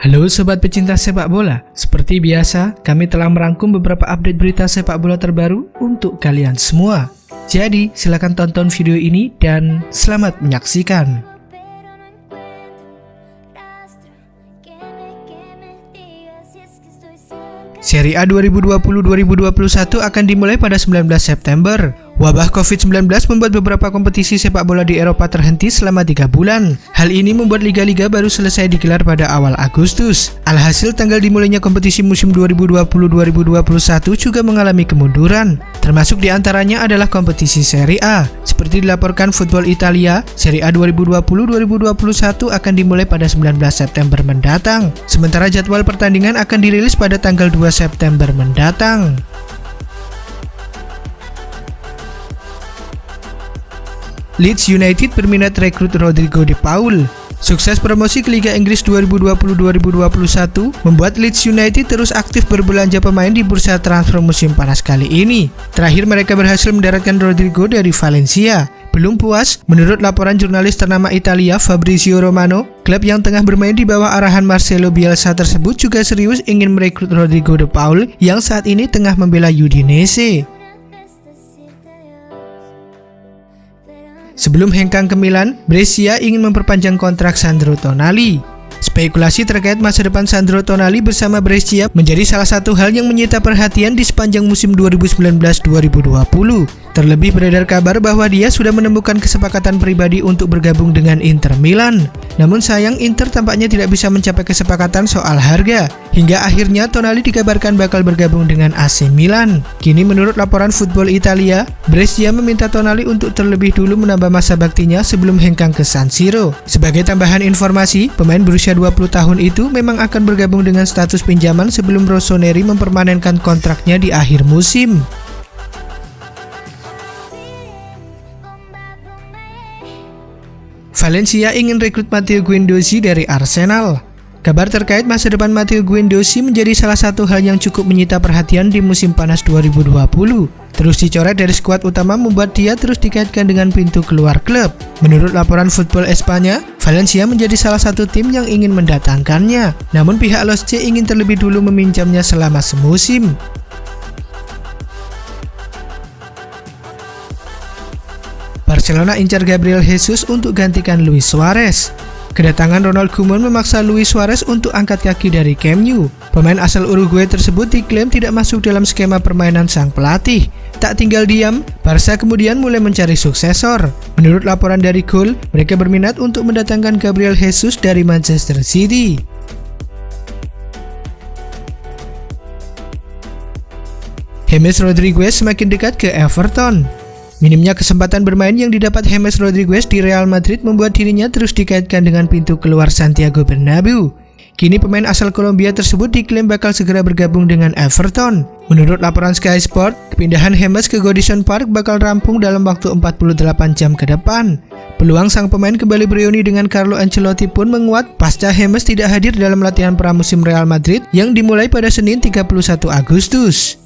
Halo sobat pecinta sepak bola, seperti biasa kami telah merangkum beberapa update berita sepak bola terbaru untuk kalian semua. Jadi silakan tonton video ini dan selamat menyaksikan. Serie A 2020-2021 akan dimulai pada 19 September. Wabah COVID-19 membuat beberapa kompetisi sepak bola di Eropa terhenti selama 3 bulan. Hal ini membuat liga-liga baru selesai digelar pada awal Agustus. Alhasil tanggal dimulainya kompetisi musim 2020-2021 juga mengalami kemunduran. Termasuk diantaranya adalah kompetisi Serie A. Seperti dilaporkan Football Italia, Serie A 2020-2021 akan dimulai pada 19 September mendatang. Sementara jadwal pertandingan akan dirilis pada tanggal 2 September mendatang. Leeds United berminat rekrut Rodrigo de Paul. Sukses promosi ke Liga Inggris 2020-2021 membuat Leeds United terus aktif berbelanja pemain di bursa transfer musim panas kali ini. Terakhir mereka berhasil mendaratkan Rodrigo dari Valencia. Belum puas, menurut laporan jurnalis ternama Italia Fabrizio Romano, klub yang tengah bermain di bawah arahan Marcelo Bielsa tersebut juga serius ingin merekrut Rodrigo de Paul yang saat ini tengah membela Udinese. Sebelum hengkang ke Milan, Brescia ingin memperpanjang kontrak Sandro Tonali. Spekulasi terkait masa depan Sandro Tonali bersama Brescia menjadi salah satu hal yang menyita perhatian di sepanjang musim 2019-2020. Terlebih beredar kabar bahwa dia sudah menemukan kesepakatan pribadi untuk bergabung dengan Inter Milan. Namun sayang Inter tampaknya tidak bisa mencapai kesepakatan soal harga. Hingga akhirnya Tonali dikabarkan bakal bergabung dengan AC Milan. Kini menurut laporan Football Italia, Brescia meminta Tonali untuk terlebih dulu menambah masa baktinya sebelum hengkang ke San Siro. Sebagai tambahan informasi, pemain berusia 20 tahun itu memang akan bergabung dengan status pinjaman sebelum Rossoneri mempermanenkan kontraknya di akhir musim. Valencia ingin rekrut Matteo Guendouzi dari Arsenal. Kabar terkait masa depan Matteo Guendouzi menjadi salah satu hal yang cukup menyita perhatian di musim panas 2020. Terus dicoret dari skuad utama membuat dia terus dikaitkan dengan pintu keluar klub. Menurut laporan Football Espanya, Valencia menjadi salah satu tim yang ingin mendatangkannya. Namun pihak Los C ingin terlebih dulu meminjamnya selama semusim. Barcelona incar Gabriel Jesus untuk gantikan Luis Suarez. Kedatangan Ronald Koeman memaksa Luis Suarez untuk angkat kaki dari Camp Nou. Pemain asal Uruguay tersebut diklaim tidak masuk dalam skema permainan sang pelatih. Tak tinggal diam, Barca kemudian mulai mencari suksesor. Menurut laporan dari Goal, mereka berminat untuk mendatangkan Gabriel Jesus dari Manchester City. James Rodriguez semakin dekat ke Everton. Minimnya kesempatan bermain yang didapat James Rodriguez di Real Madrid membuat dirinya terus dikaitkan dengan pintu keluar Santiago Bernabeu. Kini pemain asal Kolombia tersebut diklaim bakal segera bergabung dengan Everton. Menurut laporan Sky Sport, kepindahan James ke Goodison Park bakal rampung dalam waktu 48 jam ke depan. Peluang sang pemain kembali bereuni dengan Carlo Ancelotti pun menguat pasca James tidak hadir dalam latihan pramusim Real Madrid yang dimulai pada Senin 31 Agustus.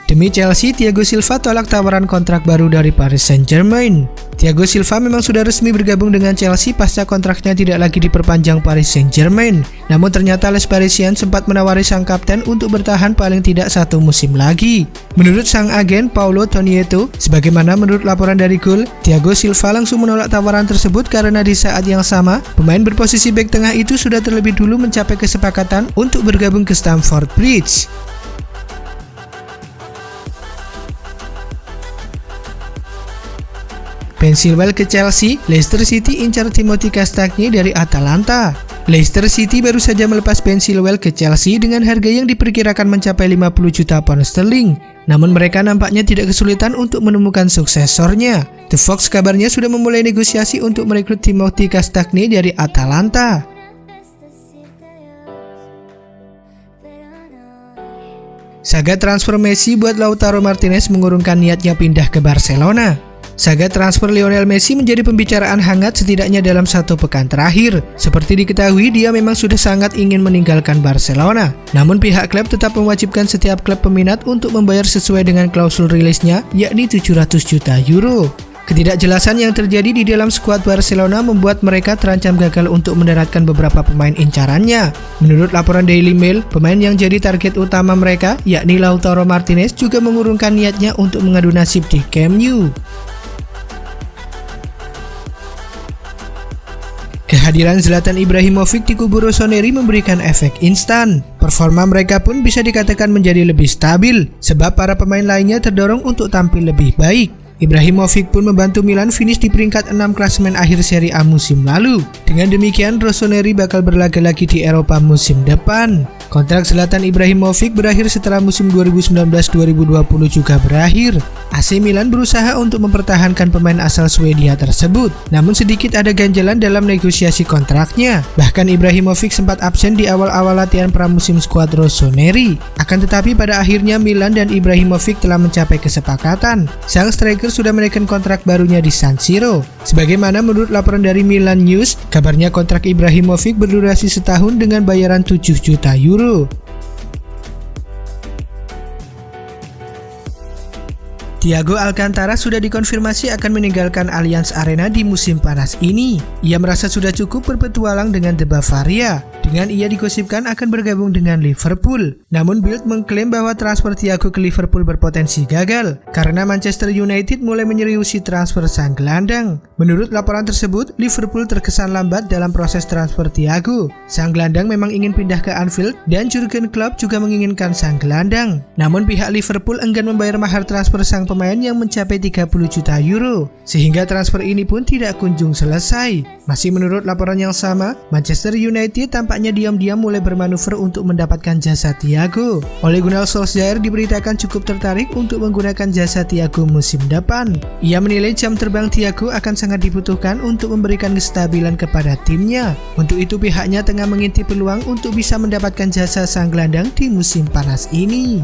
Demi Chelsea, Thiago Silva tolak tawaran kontrak baru dari Paris Saint-Germain. Thiago Silva memang sudah resmi bergabung dengan Chelsea pasca kontraknya tidak lagi diperpanjang Paris Saint-Germain. Namun ternyata Les Parisiens sempat menawari sang kapten untuk bertahan paling tidak 1 musim lagi. Menurut sang agen Paulo Tonieto, sebagaimana menurut laporan dari Goal, Thiago Silva langsung menolak tawaran tersebut karena di saat yang sama, pemain berposisi bek tengah itu sudah terlebih dulu mencapai kesepakatan untuk bergabung ke Stamford Bridge. Ben Chilwell ke Chelsea, Leicester City incar Timothy Castagne dari Atalanta. Leicester City baru saja melepas Ben Chilwell ke Chelsea dengan harga yang diperkirakan mencapai 50 juta pound sterling. Namun mereka nampaknya tidak kesulitan untuk menemukan suksesornya. The Fox kabarnya sudah memulai negosiasi untuk merekrut Timothy Castagne dari Atalanta. Saga transfer Messi buat Lautaro Martinez mengurungkan niatnya pindah ke Barcelona. Saga transfer Lionel Messi menjadi pembicaraan hangat setidaknya dalam 1 pekan terakhir. Seperti diketahui, dia memang sudah sangat ingin meninggalkan Barcelona. Namun pihak klub tetap mewajibkan setiap klub peminat untuk membayar sesuai dengan klausul rilisnya, yakni 700 juta euro. Ketidakjelasan yang terjadi di dalam skuad Barcelona membuat mereka terancam gagal untuk mendaratkan beberapa pemain incarannya. Menurut laporan Daily Mail, pemain yang jadi target utama mereka, yakni Lautaro Martinez, juga mengurungkan niatnya untuk mengadu nasib di Camp Nou. Kehadiran Zlatan Ibrahimovic di kubu Rossoneri memberikan efek instan. Performa mereka pun bisa dikatakan menjadi lebih stabil, sebab para pemain lainnya terdorong untuk tampil lebih baik. Ibrahimovic pun membantu Milan finish di peringkat 6 klasemen akhir Serie A musim lalu. Dengan demikian, Rossoneri bakal berlaga lagi di Eropa musim depan. Kontrak Zlatan Ibrahimovic berakhir setelah musim 2019-2020 juga berakhir. AC Milan berusaha untuk mempertahankan pemain asal Swedia tersebut, namun sedikit ada ganjalan dalam negosiasi kontraknya. Bahkan Ibrahimovic sempat absen di awal-awal latihan pramusim skuad Rossoneri. Akan tetapi pada akhirnya Milan dan Ibrahimovic telah mencapai kesepakatan. Sang striker sudah menaikkan kontrak barunya di San Siro. Sebagaimana menurut laporan dari Milan News, kabarnya kontrak Ibrahimovic berdurasi setahun dengan bayaran 7 juta euro. Thiago Alcantara sudah dikonfirmasi akan meninggalkan Allianz Arena di musim panas ini. Ia merasa sudah cukup berpetualang dengan The Bavaria. Dengan ia digosipkan akan bergabung dengan Liverpool. Namun Bild mengklaim bahwa transfer Thiago ke Liverpool berpotensi gagal karena Manchester United mulai menyeriusi transfer sang gelandang. Menurut laporan tersebut, Liverpool terkesan lambat dalam proses transfer Thiago. Sang gelandang memang ingin pindah ke Anfield dan Jurgen Klopp juga menginginkan sang gelandang. Namun pihak Liverpool enggan membayar mahar transfer sang pemain yang mencapai 30 juta euro, sehingga transfer ini pun tidak kunjung selesai. Masih menurut laporan yang sama, Manchester United tampaknya diam-diam mulai bermanuver untuk mendapatkan jasa Thiago. Ole Gunnar Solskjaer diberitakan cukup tertarik untuk menggunakan jasa Thiago musim depan. Ia menilai jam terbang Thiago akan sangat dibutuhkan untuk memberikan kestabilan kepada timnya. Untuk itu pihaknya tengah mengintip peluang untuk bisa mendapatkan jasa sang gelandang di musim panas ini.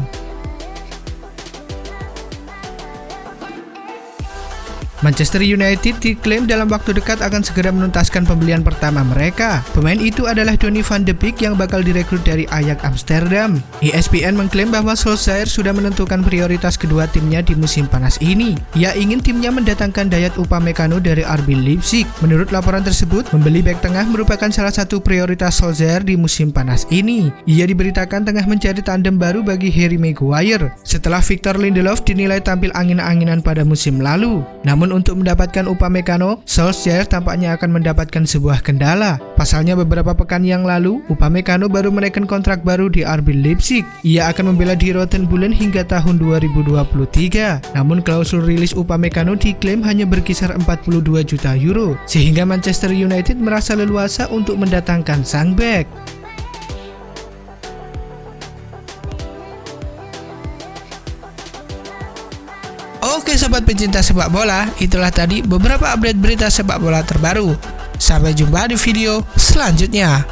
Manchester United diklaim dalam waktu dekat akan segera menuntaskan pembelian pertama mereka. Pemain itu adalah Donny van de Beek yang bakal direkrut dari Ajax Amsterdam. ESPN mengklaim bahwa Solskjaer sudah menentukan prioritas kedua timnya di musim panas ini. Ia ingin timnya mendatangkan Dayot Upamecano dari RB Leipzig. Menurut laporan tersebut, membeli bek tengah merupakan salah satu prioritas Solskjaer di musim panas ini. Ia diberitakan tengah mencari tandem baru bagi Harry Maguire setelah Victor Lindelof dinilai tampil angin-anginan pada musim lalu. Namun untuk mendapatkan Upamecano, Solskjaer tampaknya akan mendapatkan sebuah kendala. Pasalnya beberapa pekan yang lalu, Upamecano baru menaikkan kontrak baru di RB Leipzig. Ia akan membela di Roten Bullen hingga tahun 2023. Namun klausul rilis Upamecano diklaim hanya berkisar 42 juta euro, sehingga Manchester United merasa leluasa untuk mendatangkan sang bek. Oke sobat pecinta sepak bola, itulah tadi beberapa update berita sepak bola terbaru. Sampai jumpa di video selanjutnya.